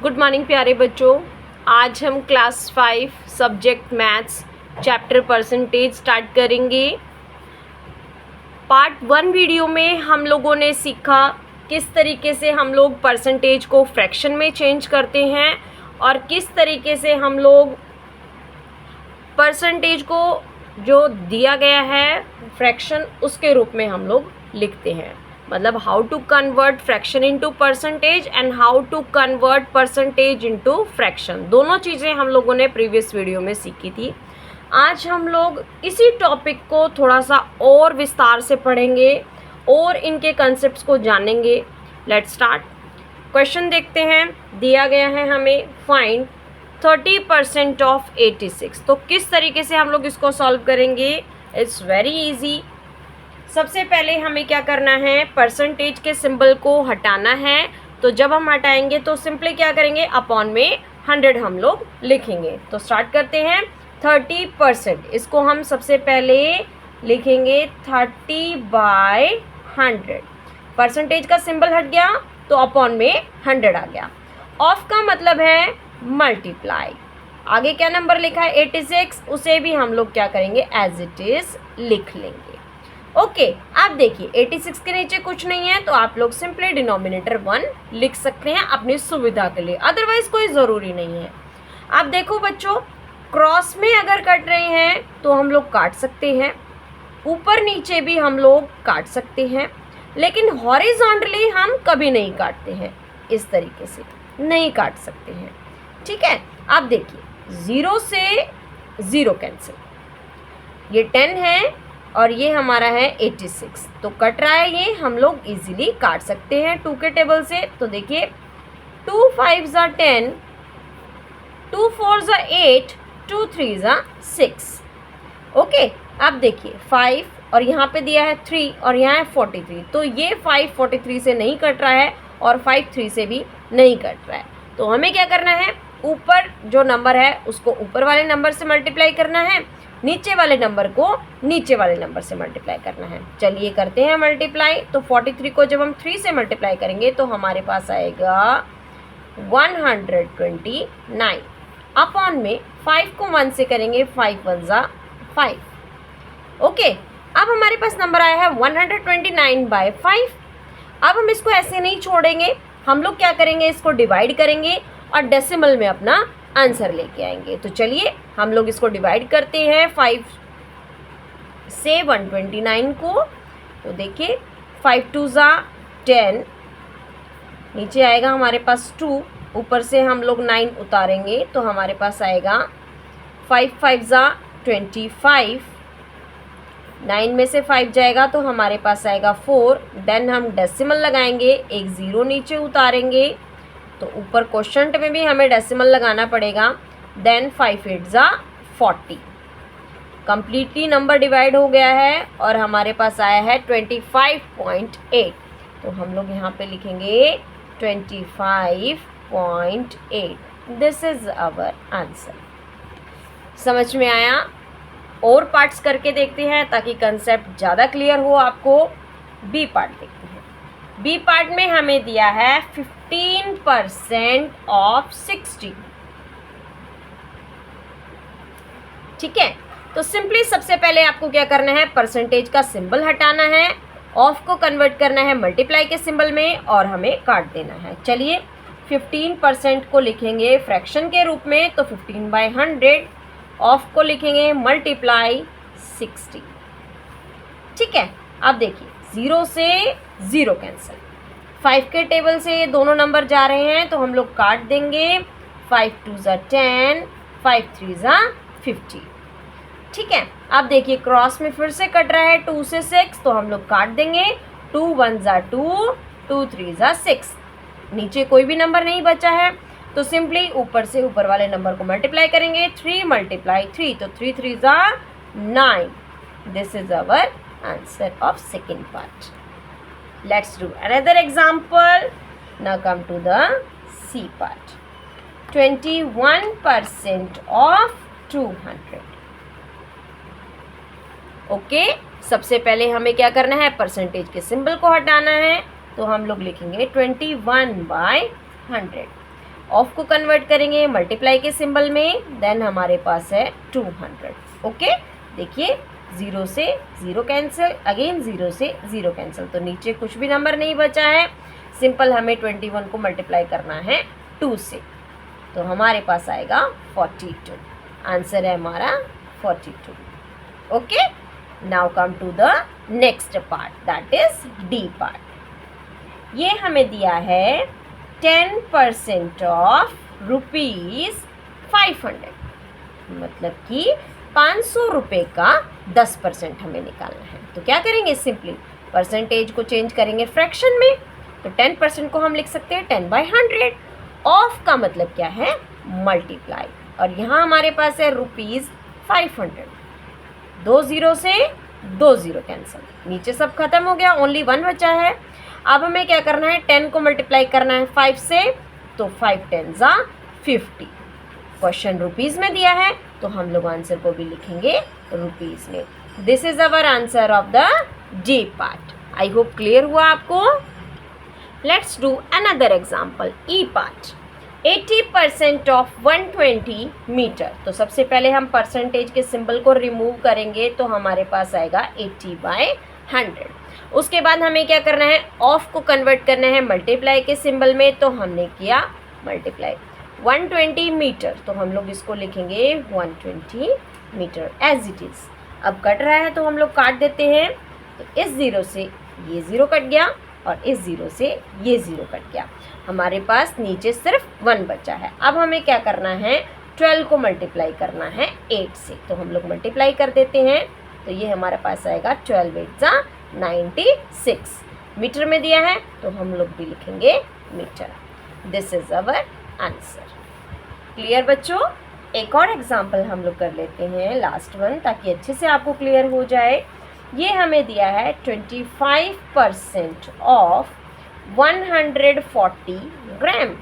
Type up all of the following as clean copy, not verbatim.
Good morning प्यारे बच्चों। आज हम class 5 subject maths chapter percentage start करेंगे। पार्ट 1 वीडियो में हम लोगों ने सीखा किस तरीके से हम लोग परसेंटेज को फ्रैक्शन में चेंज करते हैं और किस तरीके से हम लोग परसेंटेज को जो दिया गया है फ्रैक्शन उसके रूप में हम लोग लिखते हैं। मतलब how to convert fraction into percentage and how to convert percentage into fraction, दोनों चीज़ें हम लोगों ने प्रीवियस वीडियो में सीखी थी। आज हम लोग इसी टॉपिक को थोड़ा सा और विस्तार से पढ़ेंगे और इनके कंसेप्ट्स को जानेंगे। Let's start. क्वेश्चन देखते हैं। दिया गया है हमें फाइंड 30% ऑफ 86। तो किस तरीके से हम लोग इसको सॉल्व करेंगे? It's very easy. सबसे पहले हमें क्या करना है, परसेंटेज के सिंबल को हटाना है। तो जब हम हटाएंगे तो सिंपली क्या करेंगे, अपॉन में 100 हम लोग लिखेंगे। तो स्टार्ट करते हैं। 30%, इसको हम सबसे पहले लिखेंगे 30/100। परसेंटेज का सिंबल हट गया तो अपॉन में 100 आ गया। ऑफ का मतलब है मल्टीप्लाई। आगे क्या नंबर लिखा है 86, उसे भी हम लोग क्या करेंगे, एज इट इज लिख लेंगे। ओके, आप देखिए 86 के नीचे कुछ नहीं है तो आप लोग सिंपली डिनोमिनेटर 1 लिख सकते हैं अपनी सुविधा के लिए, अदरवाइज कोई ज़रूरी नहीं है। आप देखो बच्चों, क्रॉस में अगर कट रहे हैं तो हम लोग काट सकते हैं, ऊपर नीचे भी हम लोग काट सकते हैं, लेकिन हॉरिजॉन्टली हम कभी नहीं काटते हैं। इस तरीके से नहीं काट सकते हैं, ठीक है। आप देखिए 0 से 0 कैंसिल, ये 10 है और ये हमारा है 86, तो कट रहा है, ये हम लोग इजीली काट सकते हैं 2 के टेबल से। तो देखिए 2 5 ज़ा 10, 2 4 ज़ा 8, 2 3 ज़ा 6। ओके, अब देखिए 5 और यहाँ पे दिया है 3 और यहाँ है 43, तो ये 5 43 से नहीं कट रहा है और 5 3 से भी नहीं कट रहा है। तो हमें क्या करना है, ऊपर जो नंबर है उसको ऊपर वाले नंबर से मल्टीप्लाई करना है, नीचे वाले नंबर को नीचे वाले नंबर से मल्टीप्लाई करना है। चलिए करते हैं मल्टीप्लाई। तो 43 को जब हम 3 से मल्टीप्लाई करेंगे तो हमारे पास आएगा 129 अपॉन में 5 को 1 से करेंगे, 5 1 ज़ा 5। ओके, अब हमारे पास नंबर आया है 129/5। अब हम इसको ऐसे नहीं छोड़ेंगे, हम लोग क्या करेंगे, इसको डिवाइड करेंगे और डेसिमल में अपना आंसर लेके आएंगे। तो चलिए हम लोग इसको डिवाइड करते हैं 5 से 129 को। तो देखिए 5 2 ज़ा 10, नीचे आएगा हमारे पास 2, ऊपर से हम लोग 9 उतारेंगे तो हमारे पास आएगा 5 5 ज़ा 25, 9 में से 5 जाएगा तो हमारे पास आएगा 4। देन हम डेसिमल लगाएंगे, एक 0 नीचे उतारेंगे तो ऊपर क्वोशंट में भी हमें डेसिमल लगाना पड़ेगा। देन 5 8 ज़ा 40, कम्प्लीटली नंबर डिवाइड हो गया है और हमारे पास आया है 25.8। तो हम लोग यहाँ पे लिखेंगे 25.8। This is our answer. समझ में आया? और पार्ट्स करके देखते हैं ताकि कंसेप्ट ज़्यादा क्लियर हो आपको। बी पार्ट देखते हैं। बी पार्ट में हमें दिया है 15% ऑफ 60, ठीक है। तो सिंपली सबसे पहले आपको क्या करना है, परसेंटेज का सिंबल हटाना है, ऑफ को कन्वर्ट करना है मल्टीप्लाई के सिंबल में और हमें काट देना है। चलिए 15% को लिखेंगे फ्रैक्शन के रूप में, तो 15/100, ऑफ को लिखेंगे मल्टीप्लाई 60, ठीक है। अब देखिए 0 से 0 कैंसिल, 5 के टेबल से ये दोनों नंबर जा रहे हैं तो हम लोग काट देंगे। 5 2 ज़ा 10, 5 3 ज़ा 50, ठीक है। अब देखिए क्रॉस में फिर से कट रहा है 2 से 6, तो हम लोग काट देंगे। 2 1 ज़ा 2, 2 3 ज़ा 6, नीचे कोई भी नंबर नहीं बचा है तो सिंपली ऊपर से ऊपर वाले नंबर को मल्टीप्लाई करेंगे। 3 × 3, तो 3 3 ज़ा 9। This is our answer of second part. Let's do another example. Now come to the C part. 21% of 200. Okay, सबसे पहले हमें क्या करना है, परसेंटेज के सिंबल को हटाना है। तो हम लोग लिखेंगे 21/100। ऑफ को कन्वर्ट करेंगे मल्टीप्लाई के सिंबल में, देन हमारे पास है 200। ओके, देखिए 0 से 0 कैंसिल, अगेन 0 से 0 कैंसिल, तो नीचे कुछ भी नंबर नहीं बचा है। सिंपल हमें 21 को मल्टीप्लाई करना है 2 से, तो हमारे पास आएगा 42। आंसर है हमारा 42। Okay, now come to the next part, that is D part. ये हमें दिया है 10% ऑफ ₹500, मतलब कि 500 रुपये का 10% हमें निकालना है। तो क्या करेंगे, सिंपली परसेंटेज को चेंज करेंगे फ्रैक्शन में, तो 10% को हम लिख सकते हैं 10/100। ऑफ का मतलब क्या है, मल्टीप्लाई, और यहाँ हमारे पास है ₹500। 2 0 से 2 0 कैंसिल, नीचे सब खत्म हो गया, ओनली 1 बचा है। अब हमें क्या करना है, 10 को मल्टीप्लाई करना है 5 से, तो 5 10 50। क्वेश्चन रुपीज़ में दिया है, तो हम लोग आंसर को भी लिखेंगे रुपीज़ में। This is our answer of the D part. I hope clear हुआ आपको। Let's do another example, E part. 80% of 120 metre. तो सबसे पहले हम परसेंटेज के सिंबल को रिमूव करेंगे, तो हमारे पास आएगा 80/100। उसके बाद हमें क्या करना है, ऑफ को कन्वर्ट करना है मल्टीप्लाई के सिंबल में, तो हमने किया मल्टीप्लाई। 120 मीटर, तो हम लोग इसको लिखेंगे 120 मीटर एज इट इज़। अब कट रहा है तो हम लोग काट देते हैं, तो इस 0 से ये 0 कट गया और इस 0 से ये 0 कट गया। हमारे पास नीचे सिर्फ 1 बचा है। अब हमें क्या करना है, 12 को मल्टीप्लाई करना है 8 से, तो हम लोग मल्टीप्लाई कर देते हैं, तो ये हमारे पास आएगा 12 8 96। मीटर में दिया है तो हम लोग भी लिखेंगे metre. This is our answer. Clear बच्चों। एक और एग्जाम्पल हम लोग कर लेते हैं, लास्ट वन, ताकि अच्छे से आपको क्लियर हो जाए। ये हमें दिया है 25% ऑफ 140 ग्राम।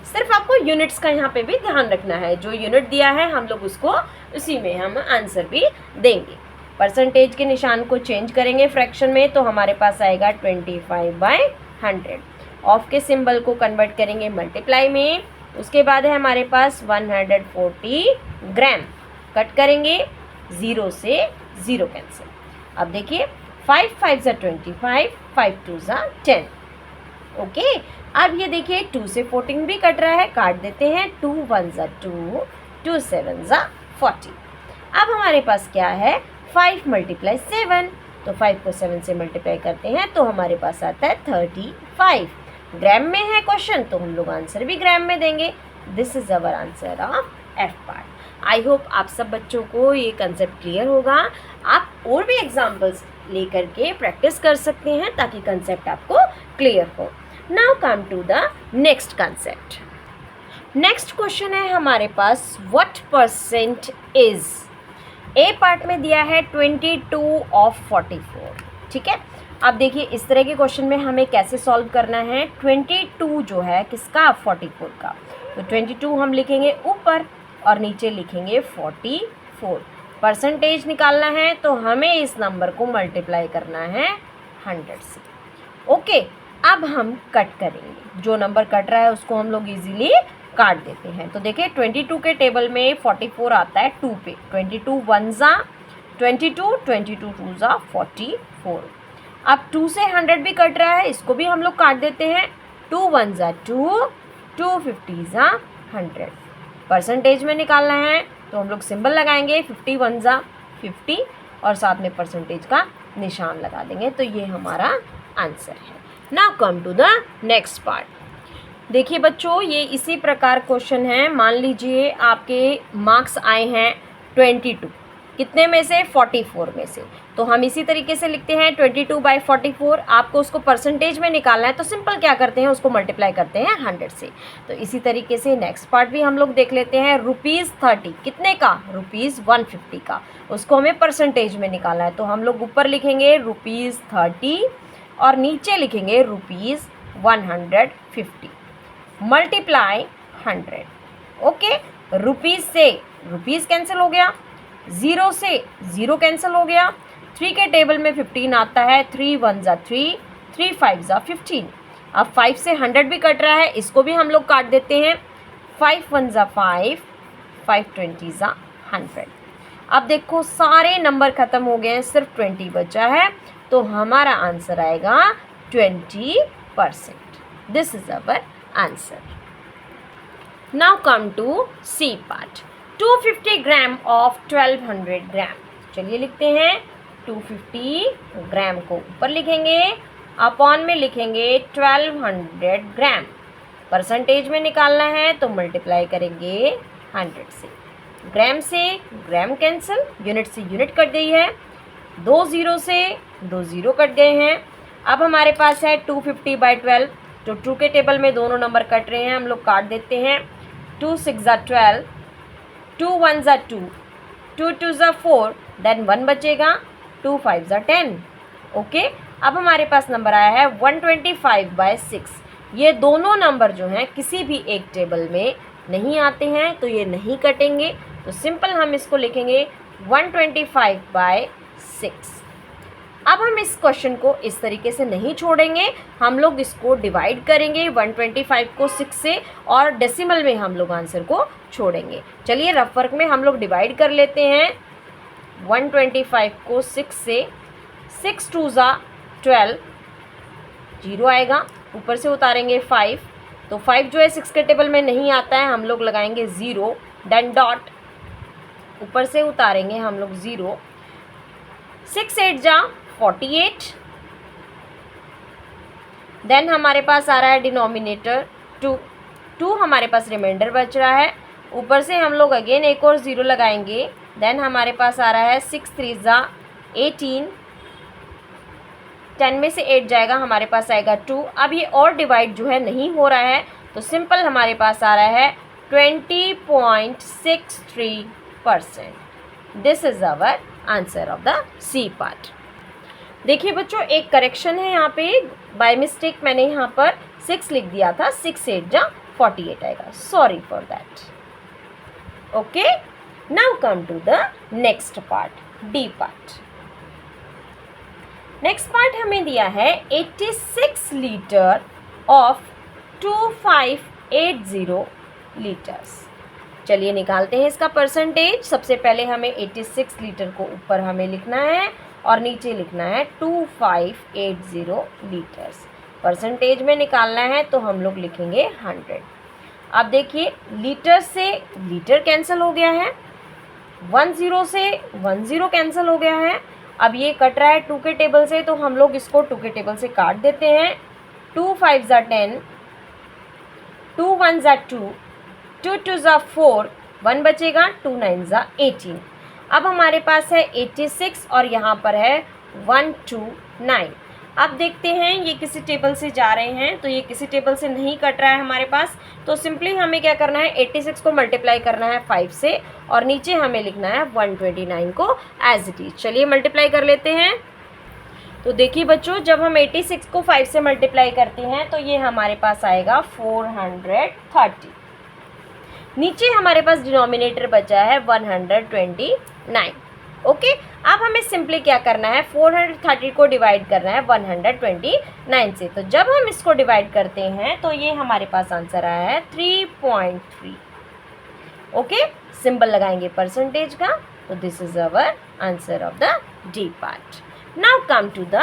सिर्फ आपको यूनिट्स का यहाँ पे भी ध्यान रखना है, जो यूनिट दिया है हम लोग उसको उसी में हम आंसर भी देंगे। परसेंटेज के निशान को चेंज करेंगे फ्रैक्शन में, तो हमारे पास आएगा 25/100। ऑफ के सिंबल को कन्वर्ट करेंगे मल्टीप्लाई में, उसके बाद है हमारे पास 140 ग्राम। कट करेंगे 0 से 0 कैंसिल। अब देखिए 5 5 ज़ा 25, 5 2 ज़ा 10। ओके, अब ये देखिए 2 से 14 भी कट रहा है, काट देते हैं। 2 1 ज़ा 2, 2 7 ज़ा 40। अब हमारे पास क्या है, 5 × 7, तो 5 को 7 से मल्टीप्लाई करते हैं तो हमारे पास आता है 35। ग्राम में है क्वेश्चन, तो हम लोग आंसर भी ग्राम में देंगे। This is our answer of F part. I hope आप सब बच्चों को ये कंसेप्ट क्लियर होगा। आप और भी एग्जाम्पल्स लेकर के प्रैक्टिस कर सकते हैं ताकि कंसेप्ट आपको क्लियर हो। Now come to the next concept. Next question है हमारे पास, what percent is. A part में दिया है 22 ऑफ 44। ठीक है, अब देखिए इस तरह के क्वेश्चन में हमें कैसे सॉल्व करना है। 22 जो है किसका, 44 का, तो 22 हम लिखेंगे ऊपर और नीचे लिखेंगे 44। परसेंटेज निकालना है तो हमें इस नंबर को मल्टीप्लाई करना है 100 से। ओके, अब हम कट करेंगे, जो नंबर कट रहा है उसको हम लोग इजीली काट देते हैं। तो देखिए 22 के टेबल में 44 आता है 2 पे, 22 1 ज़ा 22, 22 2 ज़ा 44। अब 2 से 100 भी कट रहा है, इसको भी हम लोग काट देते हैं। 2 1 ज़ा 2, 2 50 ज़ा 100। परसेंटेज में निकालना है तो हम लोग सिंबल लगाएंगे 50 1 ज़ा 50 और साथ में परसेंटेज का निशान लगा देंगे, तो ये हमारा आंसर है। Now come to the next part. देखिए बच्चों, ये इसी प्रकार क्वेश्चन है। मान लीजिए आपके मार्क्स आए हैं 22, कितने में से, 44 में से, तो हम इसी तरीके से लिखते हैं 22/44। आपको उसको परसेंटेज में निकालना है तो सिंपल क्या करते हैं, उसको मल्टीप्लाई करते हैं 100 से। तो इसी तरीके से नेक्स्ट पार्ट भी हम लोग देख लेते हैं। ₹30, कितने का, ₹150 का, उसको हमें परसेंटेज में निकालना है, तो हम लोग ऊपर लिखेंगे ₹30 और नीचे लिखेंगे ₹150 मल्टीप्लाई 100। ओके, रुपीज़ से रुपीज़ कैंसिल हो गया, 0 से 0 कैंसिल हो गया। 3 के टेबल में 15 आता है, 3 1 ज़ा 3, 3 5 ज़ा 15। अब 5 से 100 भी कट रहा है, इसको भी हम लोग काट देते हैं। 5 1 ज़ा 5, 5 20 ज़ा 100। अब देखो सारे नंबर ख़त्म हो गए हैं, सिर्फ 20 बचा है, तो हमारा आंसर आएगा 20%। This is our answer. Now come to C part. 250 gram of 1200 gram. चलिए लिखते हैं 250 ग्राम को ऊपर लिखेंगे, अपॉन में लिखेंगे 1200 ग्राम। परसेंटेज में निकालना है तो मल्टीप्लाई करेंगे 100 से ग्राम कैंसिल, यूनिट से यूनिट कट गई है, 2 ज़ीरो से 2 ज़ीरो कट गए हैं। अब हमारे पास है 250/12, तो 2 के टेबल में दोनों नंबर कट रहे हैं, हम लोग काट देते हैं। 2 6 ज़ा 12, 2 1 ज़ा 2, 2 2 ज़ा 4, देन 1 बचेगा, 2 5 ज़ा 10। ओके, अब हमारे पास नंबर आया है 125/6। ये दोनों नंबर जो हैं किसी भी एक टेबल में नहीं आते हैं, तो ये नहीं कटेंगे, तो सिंपल हम इसको लिखेंगे 125/6। अब हम इस क्वेश्चन को इस तरीके से नहीं छोड़ेंगे, हम लोग इसको डिवाइड करेंगे 125 को 6 से, और डेसिमल में हम लोग आंसर को छोड़ेंगे। चलिए रफ वर्क में हम लोग डिवाइड कर लेते हैं 125 को 6 से। 6 2 ज़ा 12, 0 आएगा, ऊपर से उतारेंगे 5, तो 5 जो है 6 के टेबल में नहीं आता है, हम लोग लगाएंगे 0, देन डॉट, ऊपर से उतारेंगे हम लोग 0। 6 8 जा 48, देन हमारे पास आ रहा है डिनोमिनेटर 2 हमारे पास रिमाइंडर बच रहा है, ऊपर से हम लोग अगेन एक और 0 लगाएंगे, देन हमारे पास आ रहा है 6 3 जा 18, 10 में से 8 जाएगा, हमारे पास आएगा 2। अब ये और डिवाइड जो है नहीं हो रहा है, तो सिंपल हमारे पास आ रहा है 20.63%। This is our answer of the C part. देखिए बच्चों, एक करेक्शन है यहाँ पे, बाय मिस्टेक मैंने यहाँ पर 6 लिख दिया था, 6 8 जा 48 आएगा, sorry for that. Okay, now come to the next part, D part. Next part हमें दिया है 86 लीटर ऑफ 2580 लीटर्स। चलिए निकालते हैं इसका परसेंटेज। सबसे पहले हमें 86 लीटर को ऊपर हमें लिखना है और नीचे लिखना है 2580 लीटर्स। परसेंटेज में निकालना है तो हम लोग लिखेंगे 100। अब देखिए लीटर से लीटर कैंसिल हो गया है, 10 से 10 कैंसिल हो गया है। अब ये कट रहा है 2 के टेबल से, तो हम लोग इसको 2 के टेबल से काट देते हैं। 2 5 ज़ा 10, 2 1 ज़ा 2, 2 2 ज़ा 4, 1 बचेगा, 2 9 ज़ा 18। अब हमारे पास है 86 और यहाँ पर है 129। अब देखते हैं ये किसी टेबल से जा रहे हैं, तो ये किसी टेबल से नहीं कट रहा है हमारे पास, तो सिंपली हमें क्या करना है 86 को मल्टीप्लाई करना है 5 से, और नीचे हमें लिखना है 129 को एज इट इज। चलिए मल्टीप्लाई कर लेते हैं। तो देखिए बच्चों, जब हम 86 को 5 से मल्टीप्लाई करते हैं तो ये हमारे पास आएगा 430। नीचे हमारे पास डिनोमिनेटर बचा है 129। ओके, अब हमें सिंपली क्या करना है 430 को डिवाइड करना है 129 से। तो जब हम इसको डिवाइड करते हैं तो ये हमारे पास आंसर आया है 3.3। ओके, सिंबल लगाएंगे परसेंटेज का, तो this is our answer of the D part. Now come to the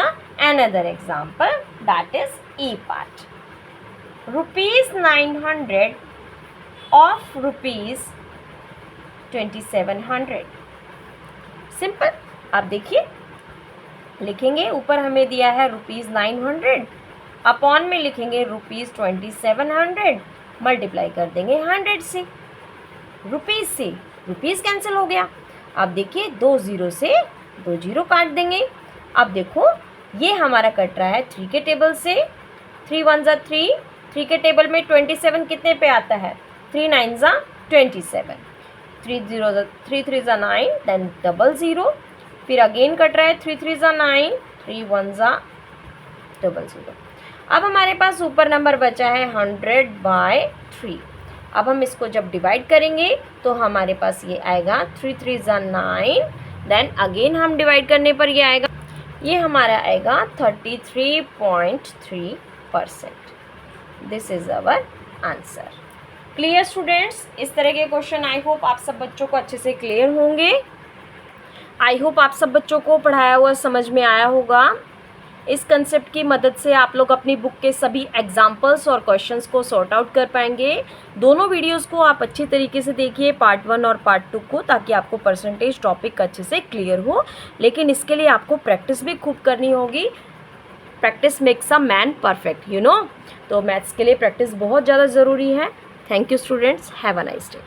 another example, that is E part. ₹900 of ₹2700। Simple, आप देखिए लिखेंगे, ऊपर हमें दिया है ₹900, अपॉन में लिखेंगे ₹2700, मल्टीप्लाई कर देंगे 100 से रुपीज़ कैंसिल हो गया। अब देखिए 2 0 से 2 0 काट देंगे। अब देखो ये हमारा कट रहा है 3 के टेबल से, 3 1 ज़ा 3, 3 के टेबल में 27 कितने पे आता है, 3 9 ज़ा 27, 3 3 ज़ा 9, देन 00, फिर अगेन कट रहा है 3 3 ज़ा 9, 3 1 ज़ा 00। अब हमारे पास ऊपर नंबर बचा है 100/3। अब हम इसको जब डिवाइड करेंगे तो हमारे पास ये आएगा 3 3 ज़ा 9, देन अगेन हम डिवाइड करने पर ये आएगा, ये हमारा आएगा 33.3%। This is our answer. Clear students, इस तरह के क्वेश्चन आई होप आप सब बच्चों को अच्छे से क्लियर होंगे। आई होप आप सब बच्चों को पढ़ाया हुआ समझ में आया होगा। इस कंसेप्ट की मदद से आप लोग अपनी बुक के सभी एग्जाम्पल्स और क्वेश्चंस को सॉर्ट आउट कर पाएंगे। दोनों वीडियोस को आप अच्छी तरीके से देखिए, पार्ट 1 और पार्ट 2 को, ताकि आपको परसेंटेज टॉपिक अच्छे से क्लियर हो। लेकिन इसके लिए आपको प्रैक्टिस भी खूब करनी होगी। Practice makes a man perfect, you know. तो मैथ्स के लिए प्रैक्टिस बहुत ज़्यादा ज़रूरी है। Thank you students, have a nice day.